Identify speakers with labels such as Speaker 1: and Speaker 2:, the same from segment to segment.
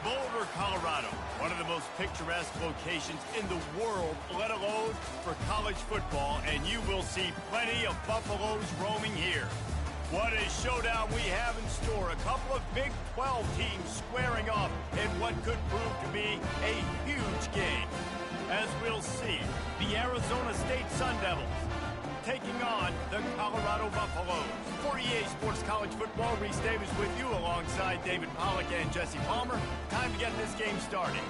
Speaker 1: Boulder, Colorado, one of the most picturesque locations in the world, let alone for college football, and you will see plenty of Buffaloes roaming here. What a showdown we have in store. A couple of Big 12 teams squaring off in what could prove to be a huge game. As we'll see, the Arizona State Sun Devils taking on the Colorado Buffaloes. For EA Sports College Football, Reese Davis with you alongside David Pollack and Jesse Palmer. Time to get this game started.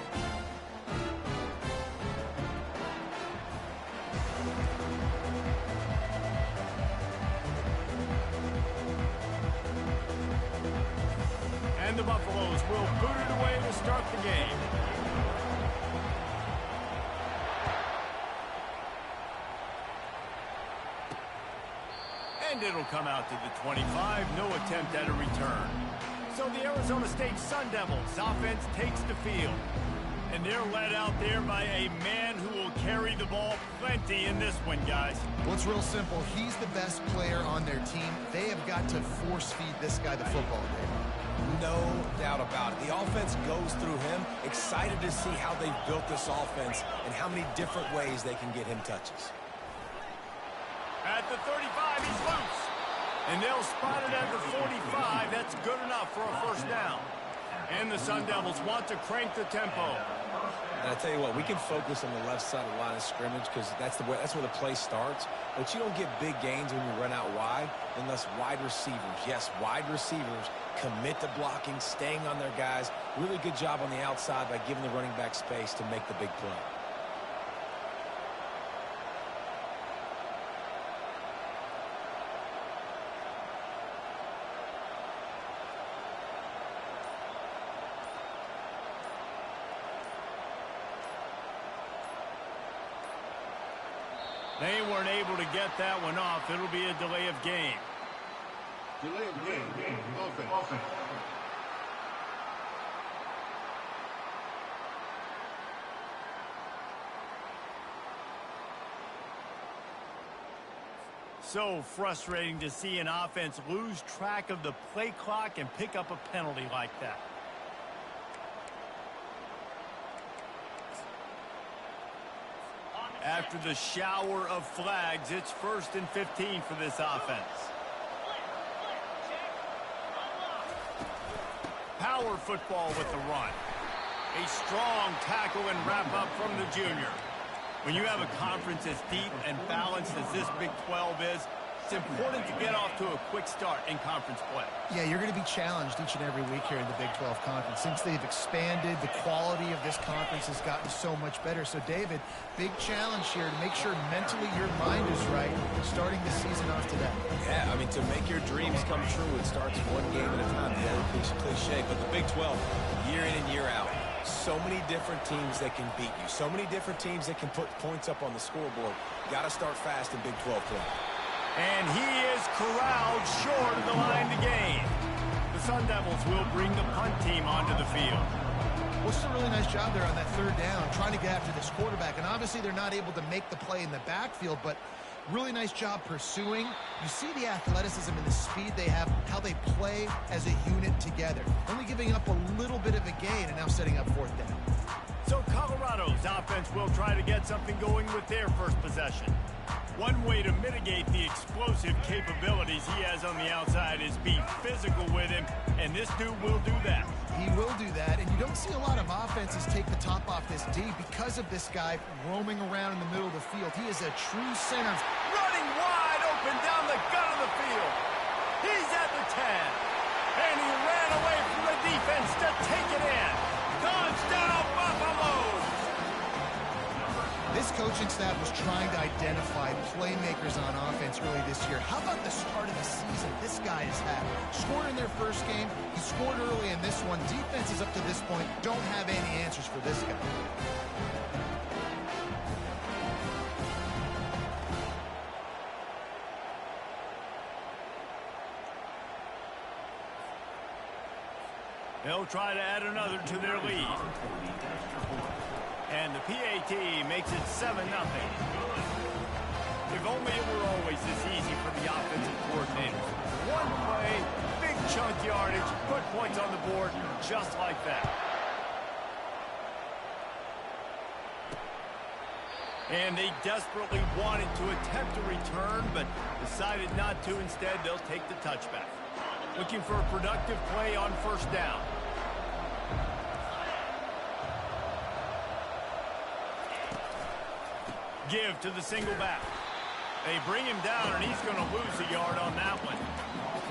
Speaker 1: And the Buffaloes will boot it away to start the game. And it'll come out to the 25. No attempt at a return. So the Arizona State Sun Devils offense takes the field. And they're led out there by a man who will carry the ball plenty in this one, guys.
Speaker 2: Well, it's real simple. He's the best player on their team. They have got to force feed this guy the football game.
Speaker 3: No doubt about it. The offense goes through him. Excited to see how they've built this offense and how many different ways they can get him touches.
Speaker 1: At the 35, he's loose. And they'll spot it at the 45. That's good enough for a first down. And the Sun Devils want to crank the tempo.
Speaker 3: And I tell you what, we can focus on the left side of the line of scrimmage because that's where the play starts. But you don't get big gains when you run out wide unless wide receivers, yes, wide receivers, commit to blocking, staying on their guys. Really good job on the outside by giving the running back space to make the big play.
Speaker 1: They weren't able to get that one off. It'll be a delay of game.
Speaker 4: Delay of game. Offense.
Speaker 1: So frustrating to see an offense lose track of the play clock and pick up a penalty like that. After the shower of flags, it's 1st and 15 for this offense. Power football with the run. A strong tackle and wrap up from the junior. When you have a conference as deep and balanced as this Big 12 is, it's important to get off to a quick start in conference play.
Speaker 2: Yeah, you're going to be challenged each and every week here in the Big 12 Conference. Since they've expanded, the quality of this conference has gotten so much better. So, David, big challenge here to make sure mentally your mind is right starting the season off today.
Speaker 3: Yeah, I mean, to make your dreams come true, it starts one game at a time. The old cliche, but the Big 12, year in and year out, so many different teams that can beat you, so many different teams that can put points up on the scoreboard. Got to start fast in Big 12 play.
Speaker 1: And he is corralled short of the line to gain. The Sun Devils will bring the punt team onto the field.
Speaker 2: Well, it's a really nice job there on that third down, trying to get after this quarterback. And obviously they're not able to make the play in the backfield, but really nice job pursuing. You see the athleticism and the speed they have, how they play as a unit together. Only giving up a little bit of a gain and now setting up 4th down.
Speaker 1: So Colorado's offense will try to get something going with their first possession. One way to mitigate the explosive capabilities he has on the outside is be physical with him, and this dude will do that.
Speaker 2: He will do that, and you don't see a lot of offenses take the top off this D because of this guy roaming around in the middle of the field. He is a true center.
Speaker 1: Running wide open down the gut of the field. He's at the 10, and he ran away from the defense to take it in. Touchdown, Buffaloes!
Speaker 2: This coaching staff was trying to identify playmakers on offense early this year. How about the start of the season this guy has had? Scored in their first game. He scored early in this one. Defenses up to this point don't have any answers for this guy.
Speaker 1: They'll try to add another to their lead. And the PAT makes it 7-0. If only it were always this easy for the offensive coordinators. One play, big chunk yardage, put points on the board just like that. And they desperately wanted to attempt a return, but decided not to. Instead, they'll take the touchback. Looking for a productive play on first down. Give to the single back. They bring him down, and he's going to lose a yard on that one.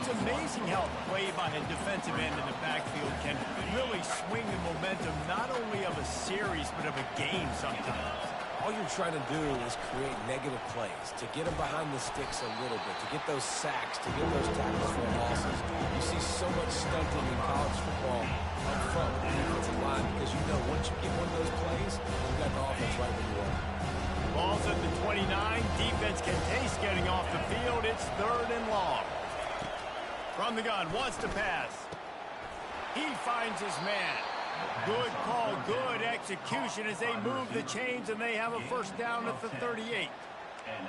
Speaker 1: It's amazing how a play by a defensive end in the backfield can really swing the momentum not only of a series, but of a game sometimes.
Speaker 3: All you're trying to do is create negative plays, to get them behind the sticks a little bit, to get those sacks, to get those tackles for losses. You see so much stunting in college football up front with the defensive line because you know once you get one of those plays, you've got the offense right where you are.
Speaker 1: Ball's at the 29. Defense can taste getting off the field. It's 3rd and long. From the gun, wants to pass. He finds his man. Good call, good execution as they move the chains, and they have a first down at the 38.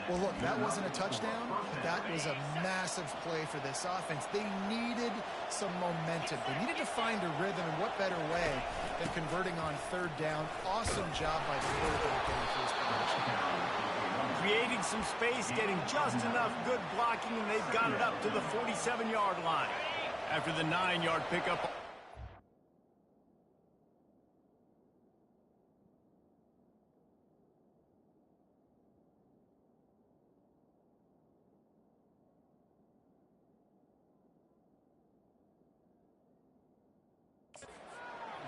Speaker 2: Well, look, that wasn't a touchdown, but that was a massive play for this offense. They needed some momentum. They needed to find a rhythm, and what better way than converting on 3rd down. Awesome job by the quarterback getting to his position.
Speaker 1: Creating some space, getting just enough good blocking, and they've got it up to the 47-yard line. After the 9-yard pickup.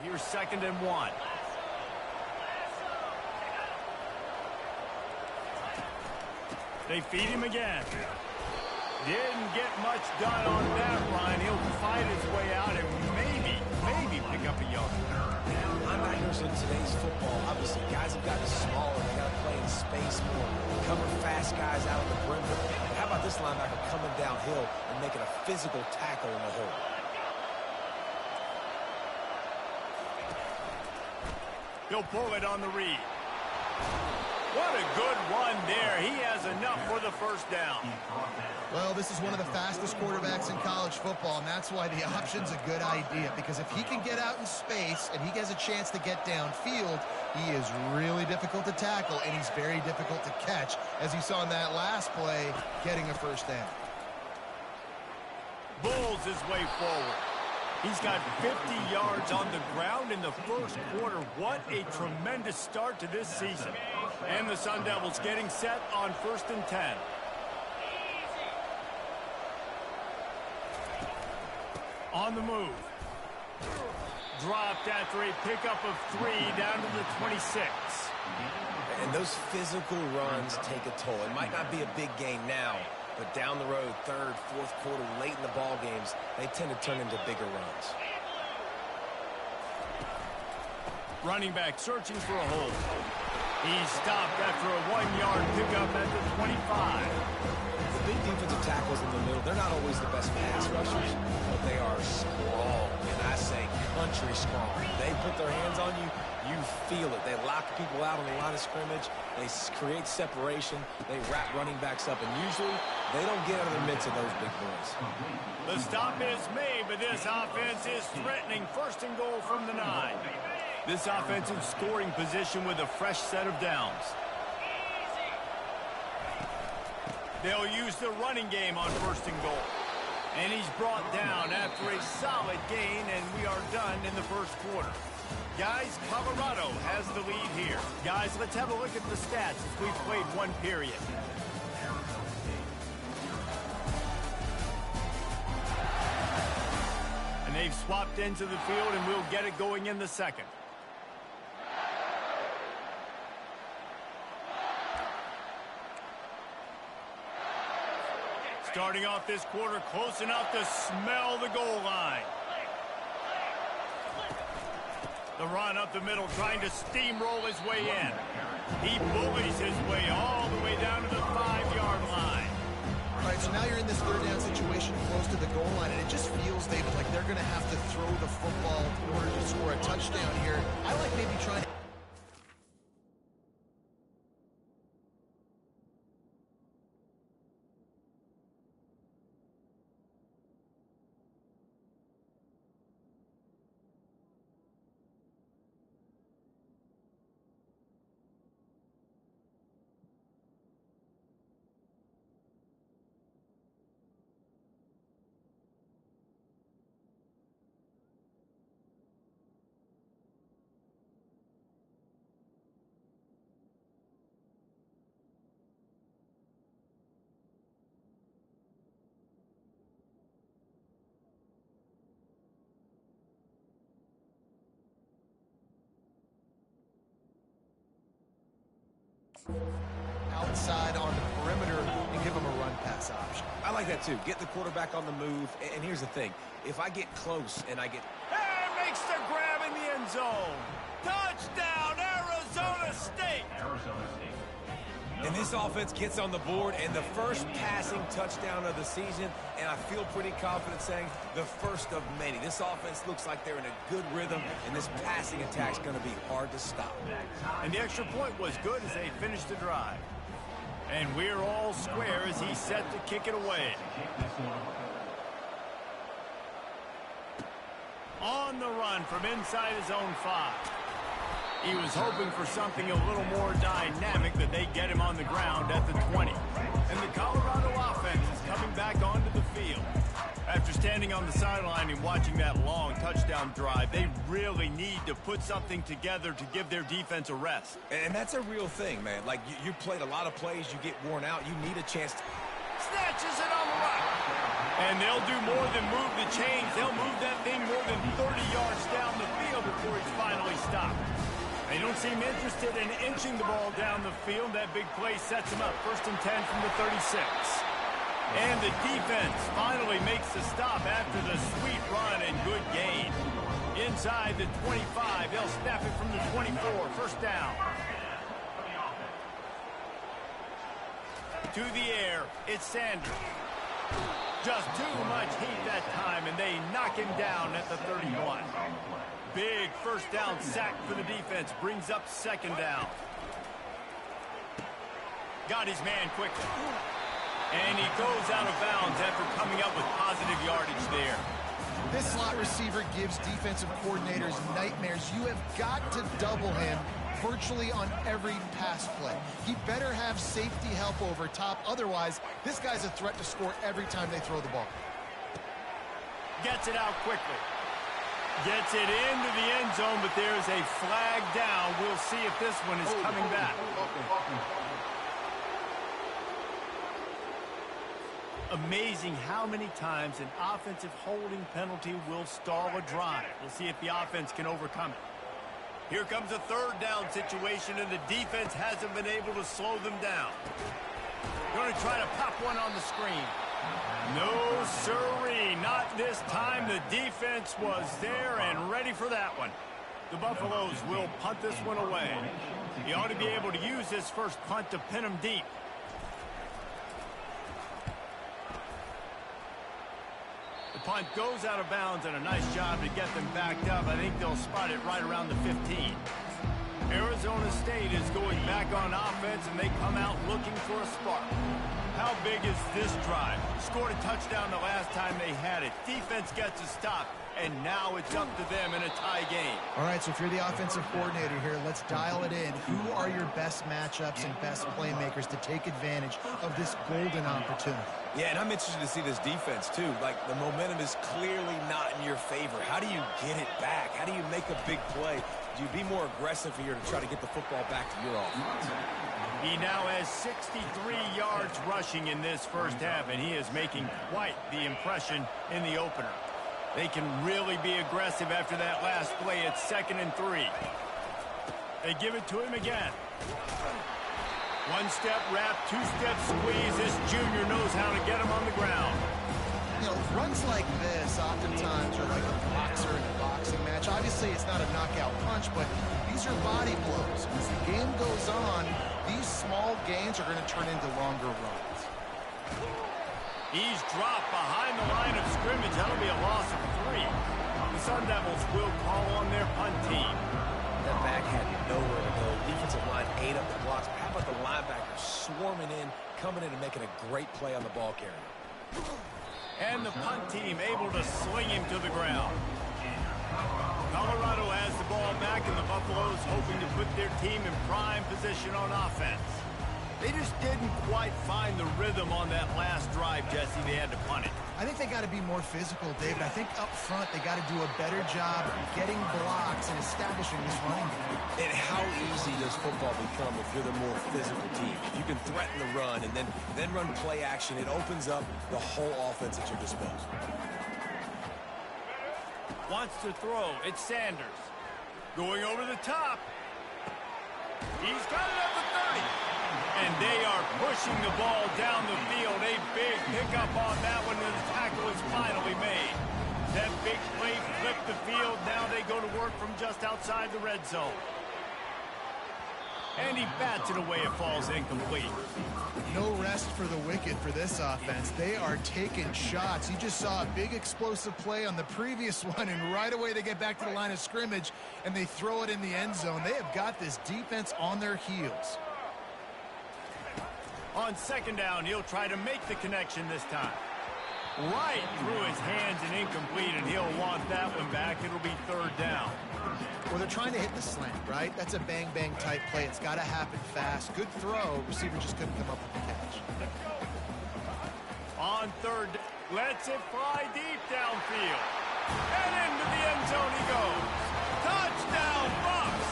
Speaker 1: Here's 2nd and 1. They feed him again. Didn't get much done on that line. He'll fight his way out and maybe pick up a yard.
Speaker 3: Linebackers in today's football, obviously, guys have gotten smaller. They got to play in space more, cover fast guys out of the perimeter. But how about this linebacker coming downhill and making a physical tackle in the hole?
Speaker 1: He'll pull it on the read. What a good run there. He has enough for the first down.
Speaker 2: Well, this is one of the fastest quarterbacks in college football, and that's why the option's a good idea, because if he can get out in space and he has a chance to get downfield, he is really difficult to tackle, and he's very difficult to catch, as you saw in that last play, getting a first down.
Speaker 1: Bulls his way forward. He's got 50 yards on the ground in the first quarter. What a tremendous start to this season. And the Sun Devils getting set on 1st and 10. On the move. Dropped after a pickup of 3 down to the 26.
Speaker 3: And those physical runs take a toll. It might not be a big gain now, but down the road, 3rd, 4th quarter, late in the ball games, they tend to turn into bigger runs.
Speaker 1: Running back searching for a hole. He's stopped after a 1-yard pickup at the 25.
Speaker 3: The big defensive tackles in the middle, they're not always the best pass rushers, but they are strong, and I say country strong. They put their hands on you, you feel it. They lock people out on the line of scrimmage. They create separation. They wrap running backs up, and usually they don't get out of the midst of those big boys.
Speaker 1: The stop is made, but this offense is threatening 1st and goal from the 9. This offensive scoring position with a fresh set of downs. They'll use the running game on 1st and goal. And he's brought down after a solid gain, and we are done in the first quarter. Guys, Colorado has the lead here. Guys, let's have a look at the stats as we've played 1 period. And they've swapped into the field, and we'll get it going in the 2nd. Starting off this quarter close enough to smell the goal line. The run up the middle, trying to steamroll his way in. He bullies his way all the way down to the 5-yard line.
Speaker 2: All right, so now you're in this 3rd down situation close to the goal line, and it just feels, David, like they're going to have to throw the football in order to score a touchdown here. I like maybe trying to... outside on the perimeter and give him a run pass option.
Speaker 3: I like that too. Get the quarterback on the move. And here's the thing. If I get close and I get...
Speaker 1: And makes the grab in the end zone. Touchdown, Arizona State.
Speaker 3: And this offense gets on the board, and the first passing touchdown of the season, and I feel pretty confident saying the first of many. This offense looks like they're in a good rhythm, and this passing attack's going to be hard to stop.
Speaker 1: And the extra point was good as they finished the drive. And we're all square as he's set to kick it away. On the run from inside his own 5. He was hoping for something a little more dynamic, but they get him on the ground at the 20. And the Colorado offense is coming back onto the field. After standing on the sideline and watching that long touchdown drive, they really need to put something together to give their defense a rest.
Speaker 3: And that's a real thing, man. Like, you played a lot of plays, you get worn out, you need a chance to...
Speaker 1: Snatches it on the right. And they'll do more than move the chains. They'll move that thing more than 30 yards down the field before he's finally stopped. They don't seem interested in inching the ball down the field. That big play sets them up. 1st and 10 from the 36. And the defense finally makes the stop after the sweet run and good gain. Inside the 25, they'll snap it from the 24. 1st down. To the air, it's Sanders. Just too much heat that time, and they knock him down at the 31. Big 1st down sack for the defense. Brings up 2nd down. Got his man quickly. And he goes out of bounds after coming up with positive yardage there.
Speaker 2: This slot receiver gives defensive coordinators nightmares. You have got to double him virtually on every pass play. He better have safety help over top. Otherwise, this guy's a threat to score every time they throw the ball.
Speaker 1: Gets it out quickly. Gets it into the end zone, but there's a flag down. We'll see if this one is coming back. Amazing how many times an offensive holding penalty will stall a drive. We'll see if the offense can overcome it. Here comes a 3rd down situation, and the defense hasn't been able to slow them down. Going to try to pop one on the screen. No, sirree, not this time. The defense was there and ready for that one. The Buffaloes will punt this one away. He ought to be able to use his first punt to pin him deep. The punt goes out of bounds, and a nice job to get them backed up. I think they'll spot it right around the 15. Arizona State is going back on offense, and they come out looking for a spark. How big is this drive? Scored a touchdown the last time they had it. Defense gets a stop, and now it's up to them in a tie game.
Speaker 2: All right, so if you're the offensive coordinator here, let's dial it in. Who are your best matchups and best playmakers to take advantage of this golden opportunity?
Speaker 3: Yeah, and I'm interested to see this defense, too. Like, the momentum is clearly not in your favor. How do you get it back? How do you make a big play? Do you be more aggressive here to try to get the football back to your offense?
Speaker 1: He now has 63 yards rushing in this 1st half, and he is making quite the impression in the opener. They can really be aggressive after that last play. It's 2nd and 3. They give it to him again. 1-step wrap, 2-step squeeze. This junior knows how to get him on the ground.
Speaker 2: You know, runs like this oftentimes are like a boxer in a boxing match. Obviously, it's not a knockout punch, but these are body blows. As the game goes on, these small gains are going to turn into longer runs.
Speaker 1: He's dropped behind the line of scrimmage. That'll be a loss of 3. The Sun Devils will call on their punt team.
Speaker 3: That back had nowhere to go. Defensive line ate up the blocks. How about the linebacker swarming in, coming in and making a great play on the ball carrier?
Speaker 1: And the punt team able to sling him to the ground. Colorado has the ball back, and the Buffaloes hoping to put their team in prime position on offense. They just didn't quite find the rhythm on that last drive, Jesse. They had to punt it.
Speaker 2: I think they got to be more physical, David. I think up front they got to do a better job getting blocks and establishing this running game.
Speaker 3: And how easy does football become if you're the more physical team? If you can threaten the run and then run play action, it opens up the whole offense at your disposal.
Speaker 1: Wants to throw. It's Sanders. Going over the top. He's got it at the 30. And they are pushing the ball down the field. A big pickup on that one, and the tackle is finally made. That big play flipped the field. Now they go to work from just outside the red zone. And he bats it away. It falls incomplete.
Speaker 2: No rest for the wicked for this offense. They are taking shots. You just saw a big explosive play on the previous one, and right away they get back to the line of scrimmage, and they throw it in the end zone. They have got this defense on their heels.
Speaker 1: On second down, he'll try to make the connection this time. Right through his hands and incomplete, and he'll want that one back. It'll be third down.
Speaker 2: Well, they're trying to hit the slant, right? That's a bang-bang type play. It's got to happen fast. Good throw. Receiver just couldn't come up with the catch.
Speaker 1: On third, lets it fly deep downfield. And into the end zone he goes. Touchdown, Bucs!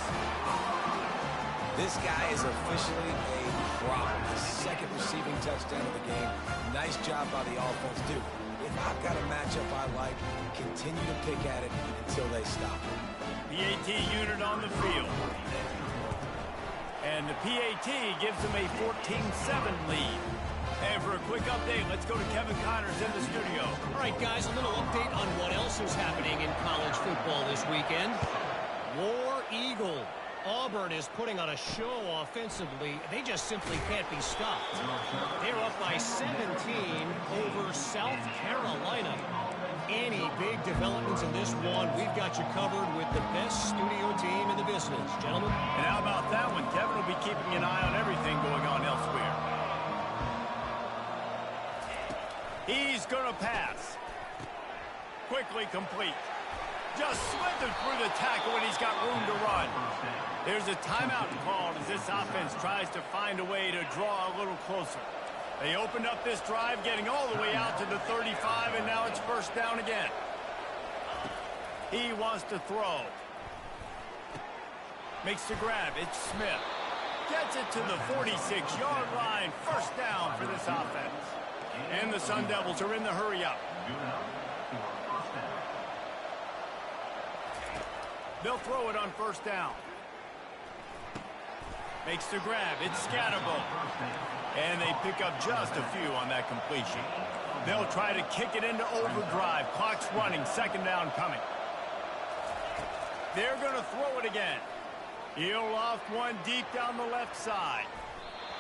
Speaker 3: This guy is officially a problem. The second receiving touchdown of the game. Nice job by the offense, too. If I've got a matchup I like, continue to pick at it until they stop.
Speaker 1: PAT unit on the field. And the PAT gives them a 14-7 lead. And for a quick update, let's go to Kevin Connors in the studio.
Speaker 5: All right, guys, a little update on what else is happening in college football this weekend. War Eagle. Auburn is putting on a show offensively. They just simply can't be stopped. They're up by 17 over South Carolina. Any big developments in this one, we've got you covered with the best studio team in the business. Gentlemen?
Speaker 1: And how about that one? Kevin will be keeping an eye on everything going on elsewhere. He's going to pass. Quickly complete. Just slithered through the tackle, and he's got room to run. There's a timeout called as this offense tries to find a way to draw a little closer. They opened up this drive, getting all the way out to the 35, and now it's first down again. He wants to throw. Makes the grab. It's Smith. Gets it to the 46-yard line. First down for this offense. And the Sun Devils are in the hurry-up. They'll throw it on first down. Makes the grab. It's Scatterbo. And they pick up just a few on that completion. They'll try to kick it into overdrive. Clock's running. Second down coming. They're going to throw it again. He'll loft one deep down the left side.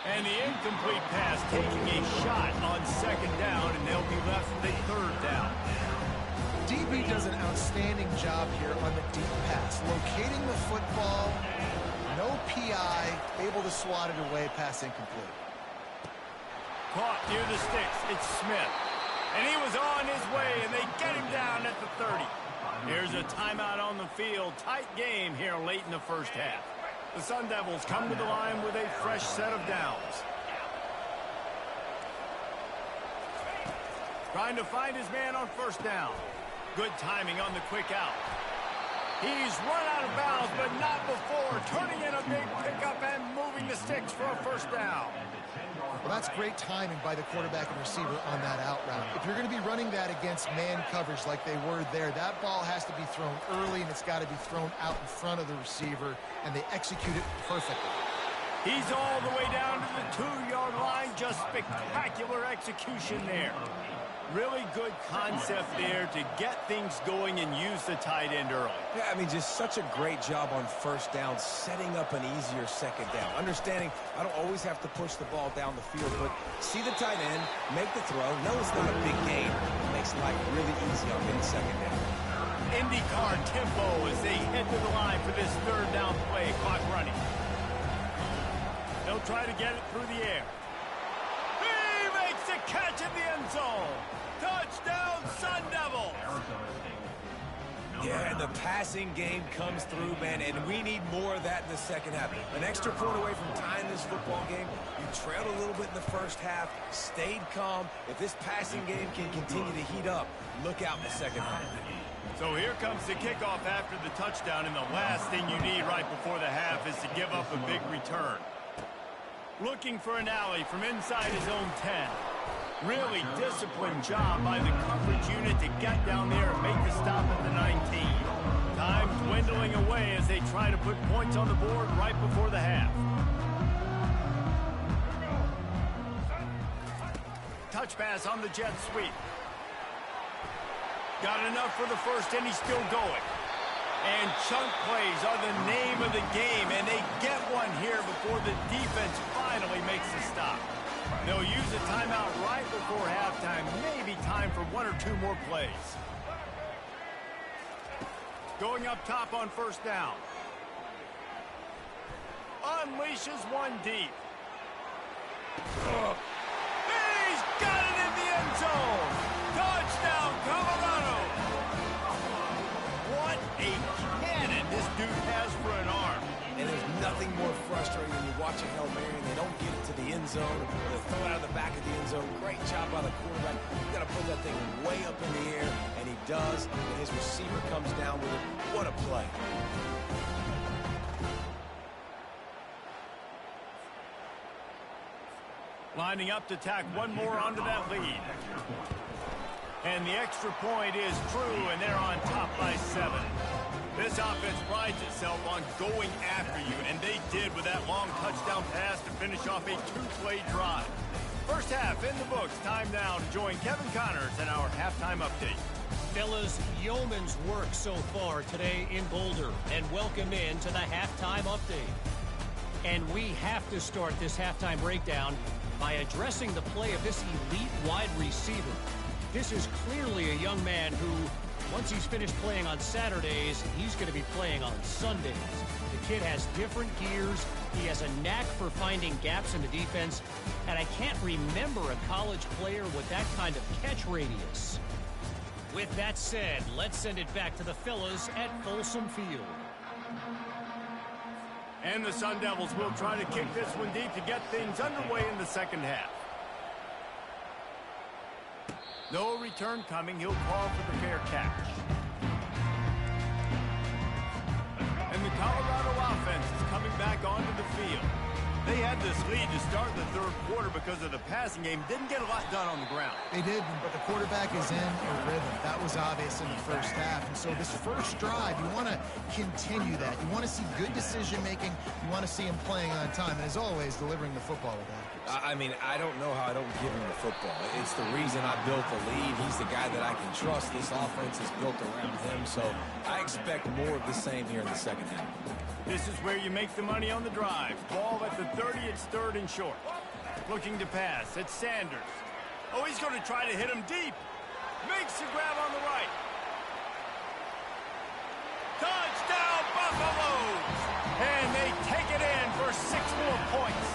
Speaker 1: And the incomplete pass taking a shot on second down, and they'll be left with a third down.
Speaker 2: DB does an outstanding job here on the deep pass. Locating the football, no PI, able to swat it away, pass incomplete.
Speaker 1: Caught near the sticks. It's Smith. And he was on his way, and they get him down at the 30. Here's a timeout on the field. Tight game here late in the first half. The Sun Devils come to the line with a fresh set of downs. Trying to find his man on first down. Good timing on the quick out. He's run out of bounds, but not before. Turning in a big pickup and moving the sticks for a first down.
Speaker 2: Well, that's great timing by the quarterback and receiver on that out route. If you're going to be running that against man coverage like they were there, that ball has to be thrown early, and it's got to be thrown out in front of the receiver, and they execute it perfectly.
Speaker 1: He's all the way down to the 2-yard line. Just spectacular execution there. Really good concept there to get things going and use the tight end early.
Speaker 3: Yeah, I mean, just such a great job on first down, setting up an easier second down. Understanding I don't always have to push the ball down the field, but see the tight end, make the throw. No, it's not a big gain. It makes life really easy on getting second down.
Speaker 1: IndyCar tempo as they head to the line for this third down play. Clock running. They'll try to get it through the air. He makes the catch in the end zone. Touchdown, Sun Devils!
Speaker 3: Yeah, and the passing game comes through, man, and we need more of that in the second half. An extra point away from tying this football game. You trailed a little bit in the first half, stayed calm. If this passing game can continue to heat up, look out in the second half.
Speaker 1: So here comes the kickoff after the touchdown, and the last thing you need right before the half is to give up a big return. Looking for an alley from inside his own 10. Really disciplined job by the coverage unit to get down there and make the stop at the 19. Time dwindling away as they try to put points on the board right before the half. touch pass on the jet sweep. Got enough for the first, and he's still going. And chunk plays are the name of the game, and they get one here before the defense finally makes the stop. They'll use a timeout right before halftime, maybe time for one or two more plays. Going up top on first down. Unleashes one deep. He's got it in the end zone. Touchdown, Colorado. What a cannon this dude has for an arm.
Speaker 3: And there's nothing more frustrating when you watch a Hail Mary and they don't get it to the end zone, or they throw it out of the back of the end zone. Great job by the quarterback. You got to put that thing way up in the air, and he does, and his receiver comes down with it. What a play.
Speaker 1: Lining up to tack one more onto that lead. And the extra point is true, and they're on top by 7. This offense prides itself on going after you, and they did with that long touchdown pass to finish off a 2-play drive. First half in the books. Time now to join Kevin Connors in our halftime update.
Speaker 5: Fellas, yeoman's work so far today in Boulder, and welcome in to the halftime update. And we have to start this halftime breakdown by addressing the play of this elite wide receiver. This is clearly a young man who, once he's finished playing on Saturdays, he's going to be playing on Sundays. The kid has different gears. He has a knack for finding gaps in the defense. And I can't remember a college player with that kind of catch radius. With that said, let's send it back to the fellas at Folsom Field.
Speaker 1: And the Sun Devils will try to kick this one deep to get things underway in the second half. No return coming. He'll call for the fair catch. And the Colorado offense is coming back onto the field. They had this lead to start the third quarter because of the passing game. Didn't get a lot done on the ground.
Speaker 2: They did, but the quarterback is in a rhythm. That was obvious in the first half. And so this first drive, you want to continue that. You want to see good decision-making. You want to see him playing on time. And as always, delivering the football with accuracy.
Speaker 3: I mean, I don't know how I don't give him the football. It's the reason I built the lead. He's the guy that I can trust. This offense is built around him. So I expect more of the same here in the second half.
Speaker 1: This is where you make the money on the drive. Ball at the 30, it's third and short. Looking to pass, it's Sanders. Oh, he's going to try to hit him deep. Makes the grab on the right. Touchdown, Buffaloes! And they take it in for 6 more points.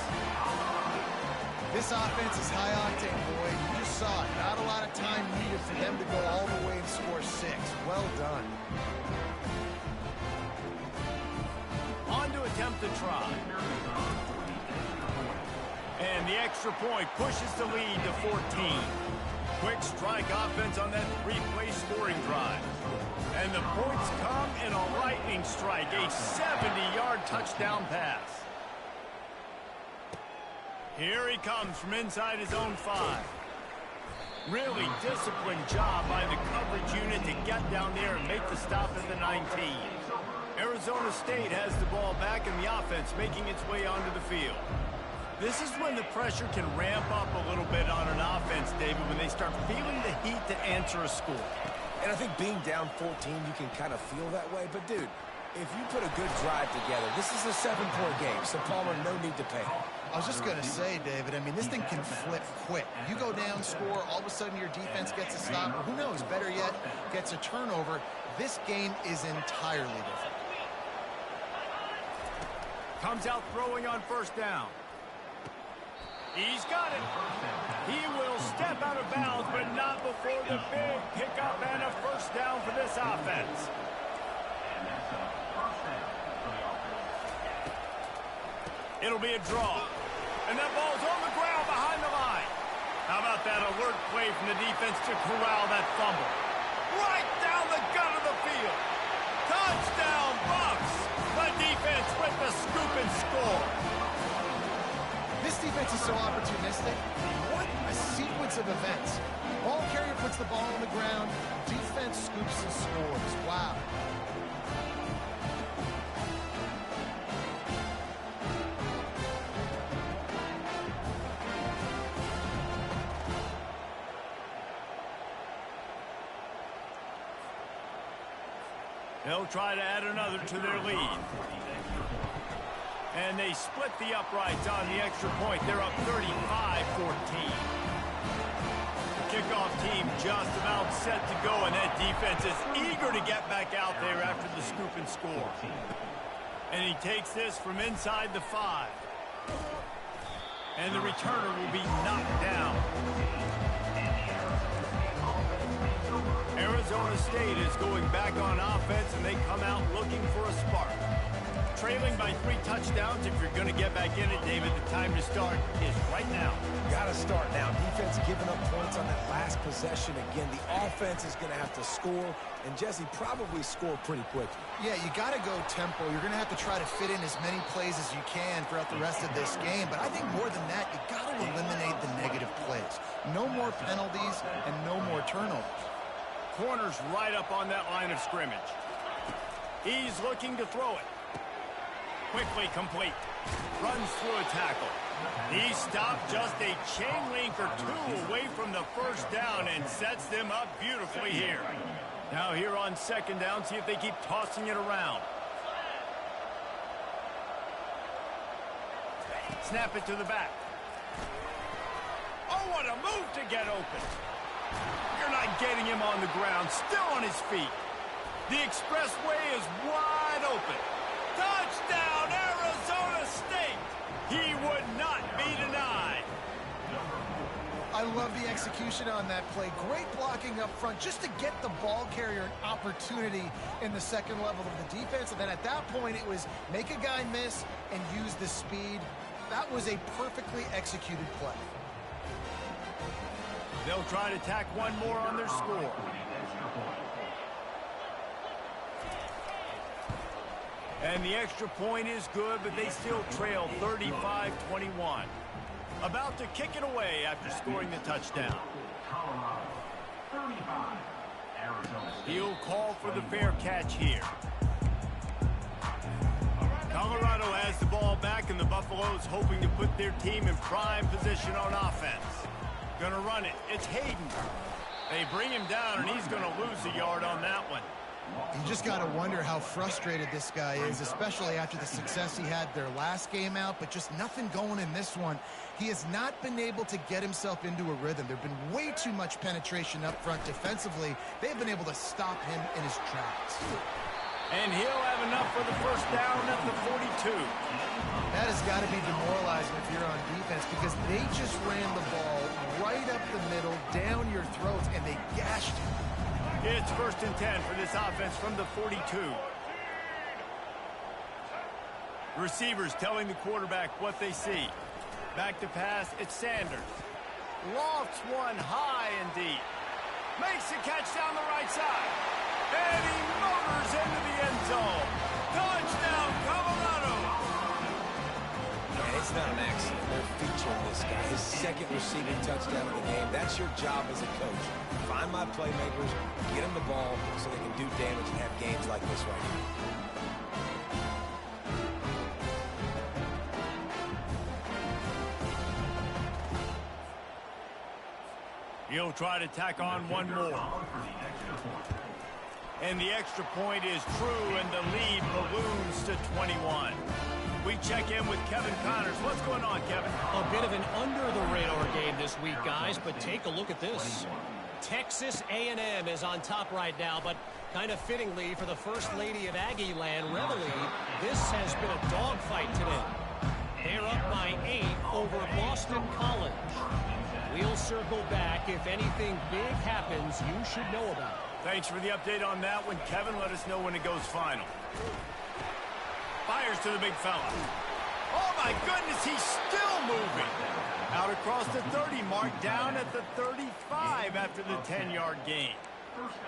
Speaker 2: This offense is high octane, boy. You just saw it. Not a lot of time needed for them to go all the way and score 6. Well done.
Speaker 1: On to attempt to try. And the extra point pushes the lead to 14. Quick strike offense on that 3-play scoring drive. And the points come in a lightning strike, a 70-yard touchdown pass. Here he comes from inside his own 5. Really disciplined job by the coverage unit to get down there and make the stop at the 19. Arizona State has the ball back and the offense making its way onto the field. This is when the pressure can ramp up a little bit on an offense, David, when they start feeling the heat to answer a score.
Speaker 3: And I think being down 14, you can kind of feel that way. But, dude, if you put a good drive together, this is a 7-point game, so Palmer, no need to panic.
Speaker 2: I was just going to say, David, I mean, this thing can flip quick. You go down, score, all of a sudden your defense gets a stop, or who knows, better yet, gets a turnover. This game is entirely different.
Speaker 1: Comes out throwing on first down. He's got it. He will step out of bounds, but not before the big pickup and a first down for this offense. It'll be a draw. And that ball's on the ground behind the line. How about that alert play from the defense to corral that fumble? Right down the gut of the field. Touchdown, Buffs. The defense with the scoop and score.
Speaker 2: This defense is so opportunistic. What a sequence of events. Ball carrier puts the ball on the ground. Defense scoops and scores. Wow.
Speaker 1: They'll try to add another to their lead. And they split the uprights on the extra point. They're up 35-14. Kickoff team just about set to go, and that defense is eager to get back out there after the scoop and score. And he takes this from inside the 5. And the returner will be knocked down. Arizona State is going back on offense, and they come out looking for a spark. Trailing by 3 touchdowns, if you're going to get back in it, David, the time to start is right now.
Speaker 3: Got to start now. Defense giving up points on that last possession. Again, the offense is going to have to score, and Jesse probably score pretty quickly.
Speaker 2: Yeah, you got to go tempo. You're going to have to try to fit in as many plays as you can throughout the rest of this game. But I think more than that, you got to eliminate the negative plays. No more penalties and no more turnovers.
Speaker 1: Corner's right up on that line of scrimmage. He's looking to throw it. Quickly complete. Runs through a tackle. He stopped just a chain link or 2 away from the first down and sets them up beautifully here. Now here on second down, see if they keep tossing it around. Snap it to the back. Oh, what a move to get open. You're not getting him on the ground. Still on his feet. The expressway is wide open. Touchdown, Arizona State! He would not be denied.
Speaker 2: I love the execution on that play. Great blocking up front just to get the ball carrier an opportunity in the second level of the defense. And then at that point, it was make a guy miss and use the speed. That was a perfectly executed play.
Speaker 1: They'll try to tack one more on their score. And the extra point is good, but they still trail 35-21. About to kick it away after scoring the touchdown. He'll call for the fair catch here. Colorado has the ball back, and the Buffaloes hoping to put their team in prime position on offense. Gonna run it. It's Hayden. They bring him down, and he's gonna lose a yard on that one.
Speaker 2: You just got to wonder how frustrated this guy is, especially after the success he had their last game out, but just nothing going in this one. He has not been able to get himself into a rhythm. There have been way too much penetration up front defensively. They've been able to stop him in his tracks.
Speaker 1: And he'll have enough for the first down at the 42.
Speaker 2: That has got to be demoralizing if you're on defense, because they just ran the ball right up the middle, down your throats, and they gashed you.
Speaker 1: It's 1st and 10 for this offense from the 42. Receivers telling the quarterback what they see. Back to pass, it's Sanders. Lofts one high and deep. Makes the catch down the right side. And he motors into the end zone. Touchdown, Colorado!
Speaker 3: And it's not an accident. They're featuring this guy. His 2nd receiving touchdown of the game. That's your job as a coach. Find my playmakers, get them the ball so they can do damage and have games like this right here.
Speaker 1: He'll try to tack on one more. And the extra point is true, and the lead balloons to 21. We check in with Kevin Connors. What's going on, Kevin?
Speaker 5: A bit of an under-the-radar game this week, guys, but take a look at this. Texas A&M is on top right now, but kind of fittingly for the First Lady of Aggie Land, Reveille, this has been a dogfight today. They're up by 8 over Boston College. We'll circle back. If anything big happens, you should know about it.
Speaker 1: Thanks for the update on that one, Kevin. Let us know when it goes final. Fires to the big fella. Oh, my goodness, he's still moving. Out across the 30 mark, down at the 35 after the 10-yard gain.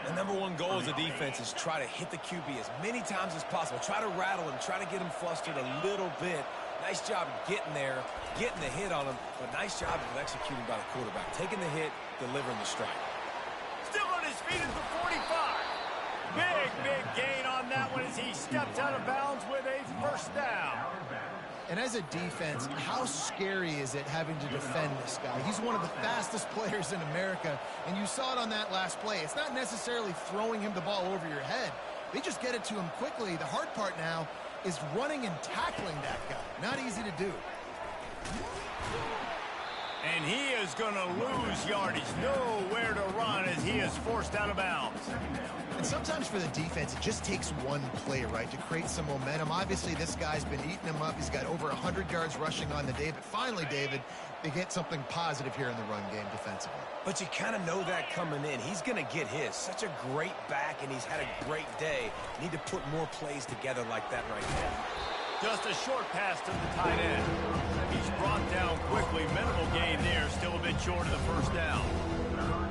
Speaker 3: The #1 goal as a defense is try to hit the QB as many times as possible. Try to rattle him, try to get him flustered a little bit. Nice job getting there, getting the hit on him, but nice job of executing by the quarterback. Taking the hit, delivering the strike.
Speaker 1: Still on his feet at the 45. Big gain on that one as he steps out of bounds with a first down.
Speaker 2: And as a defense, how scary is it having to defend this guy? He's one of the fastest players in America, and you saw it on that last play. It's not necessarily throwing him the ball over your head. They just get it to him quickly. The hard part now is running and tackling that guy. Not easy to do.
Speaker 1: And he is going to lose yardage. Nowhere to run as he is forced out of bounds.
Speaker 2: And sometimes for the defense, it just takes one play, right, to create some momentum. Obviously, this guy's been eating him up. He's got over 100 yards rushing on the day. But finally, David, they get something positive here in the run game defensively.
Speaker 3: But you kind of know that coming in. He's going to get his. Such a great back, and he's had a great day. Need to put more plays together like that right now.
Speaker 1: Just a short pass to the tight end. He's brought down quickly. Minimal gain there. Still a bit short of the first down.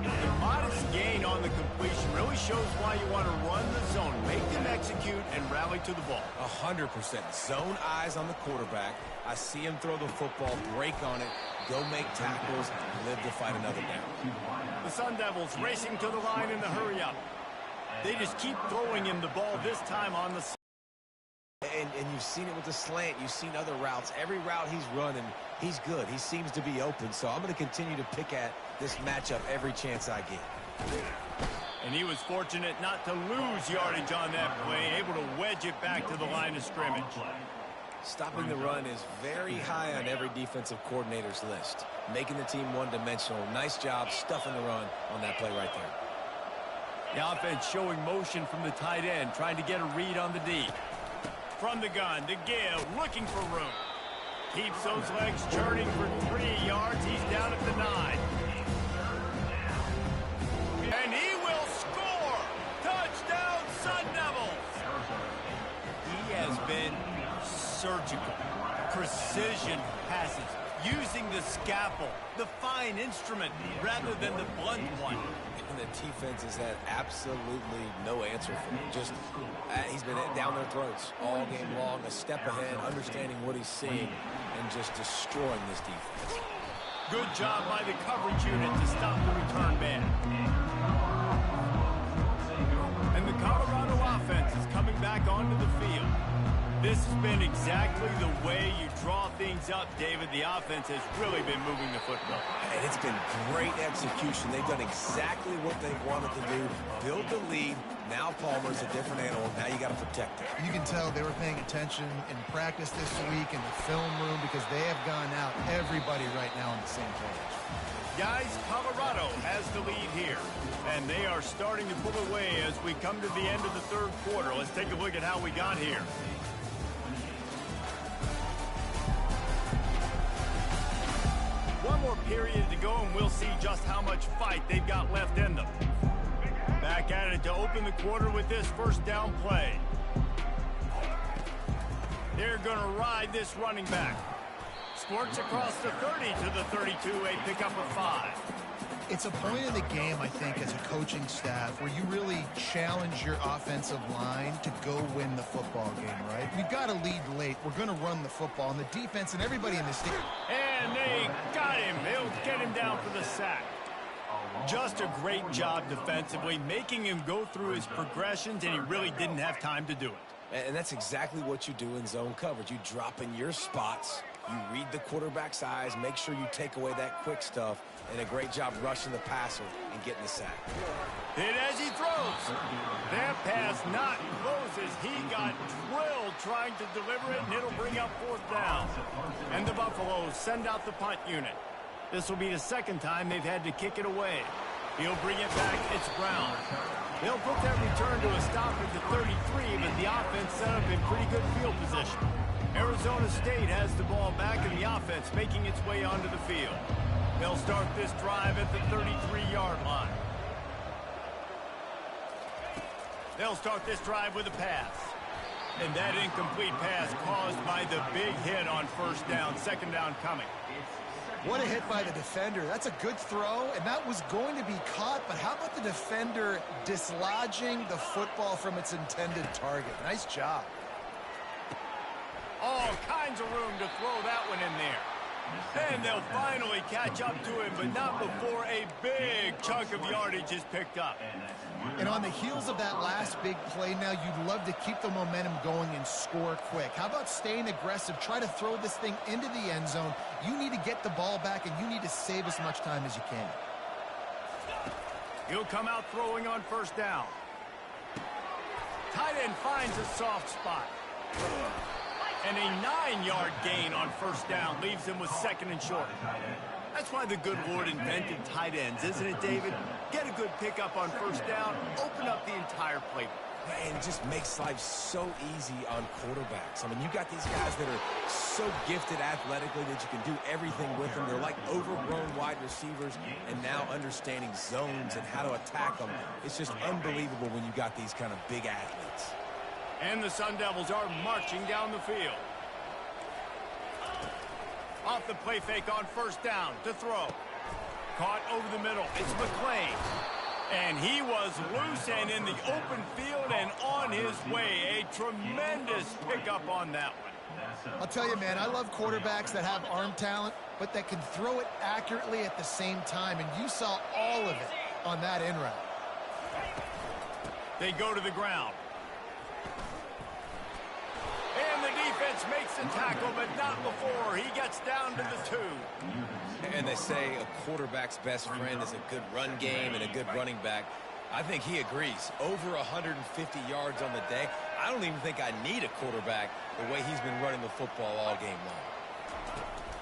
Speaker 1: The modest gain on the completion really shows why you want to run the zone. Make them execute and rally to the ball.
Speaker 3: 100%. Zone eyes on the quarterback. I see him throw the football, break on it, go make tackles, live to fight another down.
Speaker 1: The Sun Devils racing to the line in the hurry-up. They just keep throwing him the ball, this time on the side.
Speaker 3: And you've seen it with the slant. You've seen other routes. Every route he's running, he's good. He seems to be open. So I'm going to continue to pick at this matchup every chance I get.
Speaker 1: And he was fortunate not to lose yardage on that play, able to wedge it back to the line of scrimmage.
Speaker 3: Stopping the run is very high on every defensive coordinator's list. Making the team one-dimensional. Nice job stuffing the run on that play right there.
Speaker 1: The offense showing motion from the tight end, trying to get a read on the D. From the gun, to Gill, looking for room. Keeps those legs churning for 3 yards. He's down at the 9. And he will score! Touchdown, Sun Devils! He has been surgical. Precision passes. Using the scalpel, the fine instrument, rather than the blunt one.
Speaker 3: And the defense has had absolutely no answer for him. Just, he's been down their throats all game long, a step ahead, understanding what he's seeing, and just destroying this defense.
Speaker 1: Good job by the coverage unit to stop the return man. And the Colorado offense is coming back onto the field. This has been exactly the way you draw things up, David. The offense has really been moving the football.
Speaker 3: And it's been great execution. They've done exactly what they've wanted to do. Build the lead. Now Palmer's a different animal. Now you got to protect it.
Speaker 2: You can tell they were paying attention in practice this week in the film room because they have gone out, everybody right now on the same page.
Speaker 1: Guys, Colorado has the lead here, and they are starting to pull away as we come to the end of the third quarter. Let's take a look at how we got here. One more period to go, and we'll see just how much fight they've got left in them. Back at it to open the quarter with this first down play. They're going to ride this running back. Squirts across the 30 to the 32, a pickup of 5.
Speaker 2: It's a point in the game, I think, as a coaching staff where you really challenge your offensive line to go win the football game, right? We've got to lead late. We're going to run the football, and the defense and everybody in this team.
Speaker 1: And they got him. They'll get him down for the sack. Just a great job defensively, making him go through his progressions, and he really didn't have time to do it.
Speaker 3: And that's exactly what you do in zone coverage. You drop in your spots, you read the quarterback's eyes, make sure you take away that quick stuff, and a great job rushing the passer and getting the sack.
Speaker 1: Hit as he throws. That pass not close as he got drilled trying to deliver it, and it'll bring up 4th down. And the Buffaloes send out the punt unit. This will be the second time they've had to kick it away. He'll bring it back. It's Brown. They'll put that return to a stop at the 33, but the offense set up in pretty good field position. Arizona State has the ball back, and the offense making its way onto the field. They'll start this drive at the 33-yard line. They'll start this drive with a pass. And that incomplete pass caused by the big hit on first down. Second down coming.
Speaker 2: What a hit by the defender. That's a good throw, and that was going to be caught, but how about the defender dislodging the football from its intended target? Nice job.
Speaker 1: All kinds of room to throw that one in there. And they'll finally catch up to him, but not before a big chunk of yardage is picked up.
Speaker 2: And on the heels of that last big play now, you'd love to keep the momentum going and score quick. How about staying aggressive? Try to throw this thing into the end zone. You need to get the ball back, and you need to save as much time as you can.
Speaker 1: He'll come out throwing on first down. Tight end finds a soft spot. And a 9-yard gain on first down leaves him with 2nd and short. That's why the good Lord invented tight ends, isn't it, David? Get a good pickup on first down, open up the entire playbook.
Speaker 3: And it just makes life so easy on quarterbacks. I mean, you got these guys that are so gifted athletically that you can do everything with them. They're like overgrown wide receivers, and now understanding zones and how to attack them. It's just unbelievable when you got these kind of big athletes.
Speaker 1: And the Sun Devils are marching down the field. Off the play fake on first down to throw. Caught over the middle. It's McClain. And he was loose and in the open field and on his way. A tremendous pickup on that one.
Speaker 2: I'll tell you, man, I love quarterbacks that have arm talent, but that can throw it accurately at the same time. And you saw all of it on that in route.
Speaker 1: They go to the ground. And the defense makes the tackle, but not before he gets down to the 2.
Speaker 3: And they say a quarterback's best friend is a good run game and a good running back. I think he agrees. Over 150 yards on the day. I don't even think I need a quarterback the way he's been running the football all game long.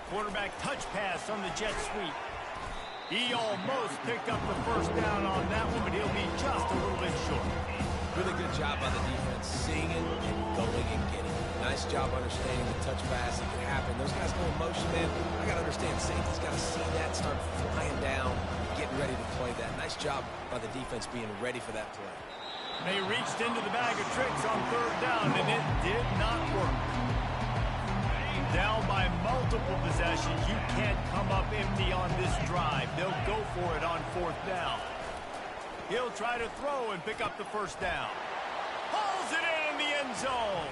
Speaker 1: Quarterback touch pass on the jet sweep. He almost picked up the first down on that one, but he'll be just a little bit short.
Speaker 3: Really good job by the defense, seeing it and going and getting it. Nice job understanding the touch pass. It can happen. Those guys go in motion, man. I got to understand, safety's got to see that, start flying down, getting ready to play that. Nice job by the defense being ready for that play.
Speaker 1: They reached into the bag of tricks on third down, and it did not work. Down by multiple possessions, you can't come up empty on this drive. They'll go for it on fourth down. He'll try to throw and pick up the first down. Pulls it in the end zone.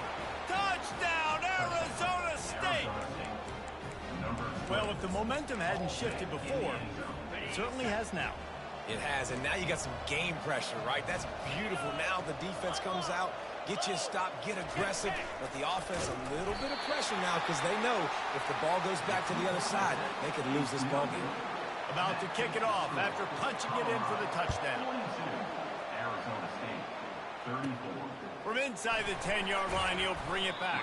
Speaker 1: Touchdown, Arizona State! Well, if the momentum hadn't shifted before, it certainly has now.
Speaker 3: It has, and now you got some game pressure, right? That's beautiful. Now the defense comes out, get you a stop, get aggressive, but the offense a little bit of pressure now because they know if the ball goes back to the other side, they could lose this ball game.
Speaker 1: About to kick it off after punching it in for the touchdown.
Speaker 4: Arizona State, 34.
Speaker 1: From inside the 10-yard line, he'll bring it back.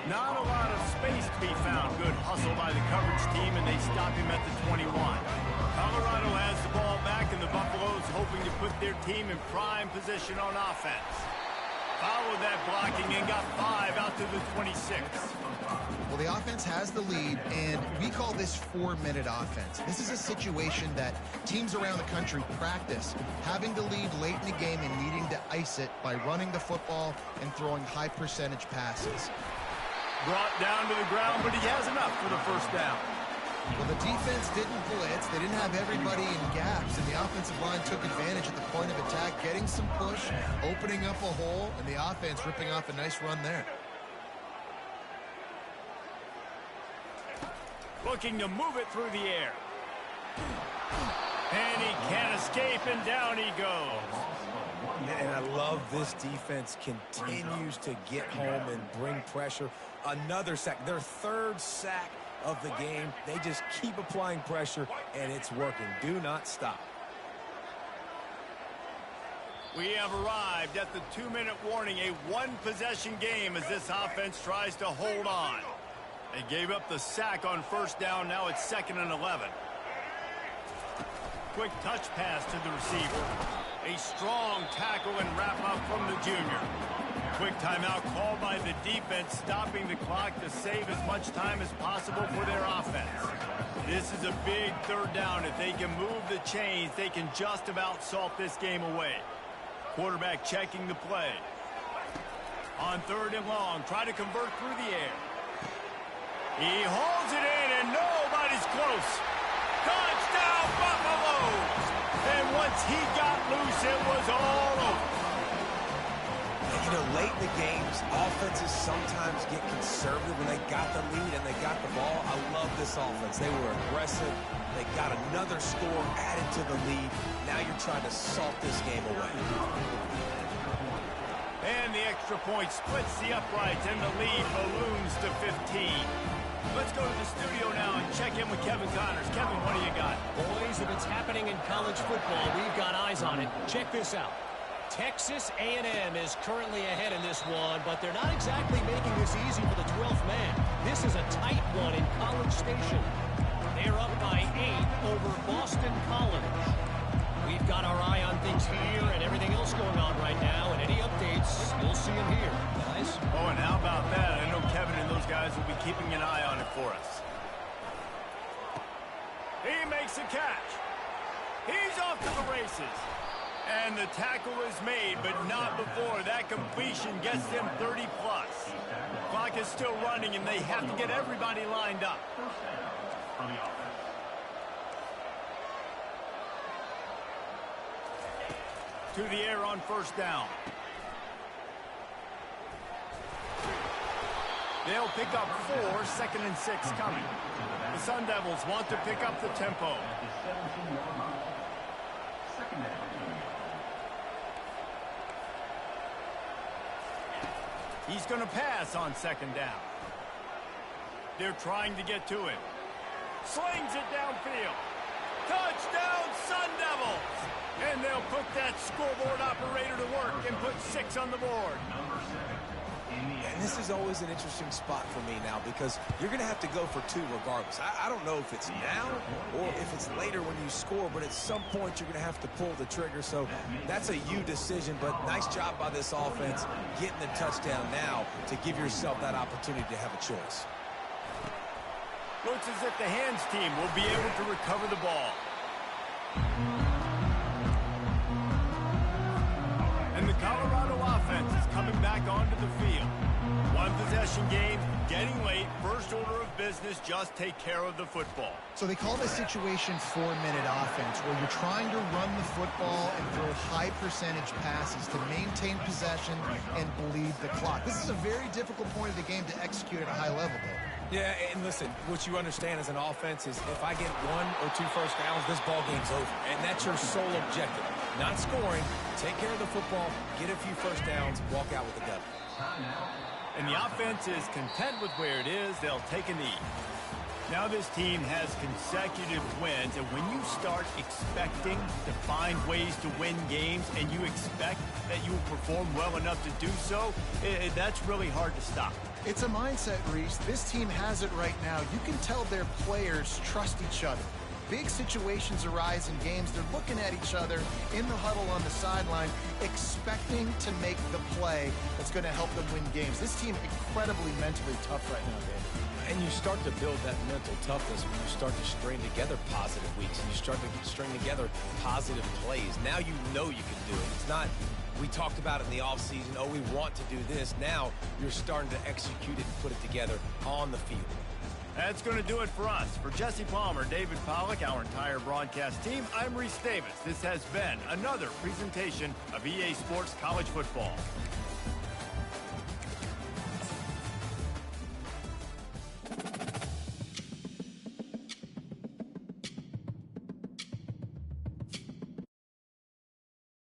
Speaker 1: Not a lot of space to be found. Good hustle by the coverage team, and they stop him at the 21. Colorado has the ball back, and the Buffaloes hoping to put their team in prime position on offense. Followed that blocking and got 5 out to the 26.
Speaker 2: Well, the offense has the lead, and we call this 4-minute offense. This is a situation that teams around the country practice, having the lead late in the game and needing to ice it by running the football and throwing high-percentage passes.
Speaker 1: Brought down to the ground, but he has enough for the first down.
Speaker 2: Well, the defense didn't blitz. They didn't have everybody in gaps, and the offensive line took advantage at the point of attack, getting some push, opening up a hole, and the offense ripping off a nice run there.
Speaker 1: Looking to move it through the air. And he can't escape, and down he goes.
Speaker 3: And I love this defense continues to get home and bring pressure. Another sack, their 3rd sack of the game. They just keep applying pressure, and it's working. Do not stop.
Speaker 1: We have arrived at the 2-minute warning, a one-possession game as this offense tries to hold on. They gave up the sack on first down. Now it's 2nd and 11. Quick touch pass to the receiver. A strong tackle and wrap-up from the junior. Quick timeout called by the defense, stopping the clock to save as much time as possible for their offense. This is a big 3rd down. If they can move the chains, they can just about salt this game away. Quarterback checking the play. On 3rd and long, try to convert through the air. He holds it in, and nobody's close. Touchdown, Buffaloes! And once he got loose, it was all over.
Speaker 3: And, you know, late in the games, offenses sometimes get conservative when they got the lead and they got the ball. I love this offense. They were aggressive. They got another score added to the lead. Now you're trying to salt this game away.
Speaker 1: And the extra point splits the uprights, and the lead balloons to 15. Let's go to the studio now and check in with Kevin Connors. Kevin, what do you got?
Speaker 5: Boys, if it's happening in college football, we've got eyes on it. Check this out. Texas A&M is currently ahead in this one, but they're not exactly making this easy for the 12th man. This is a tight one in College Station. They're up by 8 over Boston College. We've got our eye on things here and everything else going on right now, and any updates, you'll see them here, guys.
Speaker 1: Oh, and how about that? I know Kevin and those guys will be keeping an eye on it for us. He makes a catch. He's off to the races. And the tackle is made, but not before that completion gets them 30+. Clock is still running, and they have to get everybody lined up. To the air on first down. They'll pick up 4, 2nd and 6 coming. The Sun Devils want to pick up the tempo. He's going to pass on 2nd down. They're trying to get to it. Slings it downfield. Touchdown, Sun Devils! And they'll put that scoreboard operator to work and put 6 on the board.
Speaker 3: And this is always an interesting spot for me now because you're going to have to go for 2 regardless. I don't know if it's now or if it's later when you score, but at some point you're going to have to pull the trigger. So that's a you decision, but nice job by this offense getting the touchdown now to give yourself that opportunity to have a choice.
Speaker 1: Looks as if the hands team will be able to recover the ball. And the Colorado offense is coming back onto the field. 1 possession game, getting late, first order of business, just take care of the football.
Speaker 2: So they call this situation 4-minute offense, where you're trying to run the football and throw high percentage passes to maintain possession and bleed the clock. This is a very difficult point of the game to execute at a high level, though.
Speaker 3: Yeah, and listen, what you understand as an offense is if I get 1 or 2 first downs, this ball game's over. And that's your sole objective. Not scoring, take care of the football, get a few first downs, walk out with a W.
Speaker 1: And the offense is content with where it is. They'll take a knee. Now this team has consecutive wins, and when you start expecting to find ways to win games and you expect that you will perform well enough to do so, that's really hard to stop.
Speaker 2: It's a mindset, Reese. This team has it right now. You can tell their players trust each other. Big situations arise in games. They're looking at each other in the huddle on the sideline, expecting to make the play that's going to help them win games. This team incredibly mentally tough right now, David.
Speaker 3: And you start to build that mental toughness when you start to string together positive weeks and you start to string together positive plays. Now you know you can do it. It's not, we talked about it in the offseason, oh, we want to do this. Now you're starting to execute it and put it together on the field.
Speaker 1: That's going to do it for us. For Jesse Palmer, David Pollack, our entire broadcast team, I'm Reese Davis. This has been another presentation of EA Sports College Football.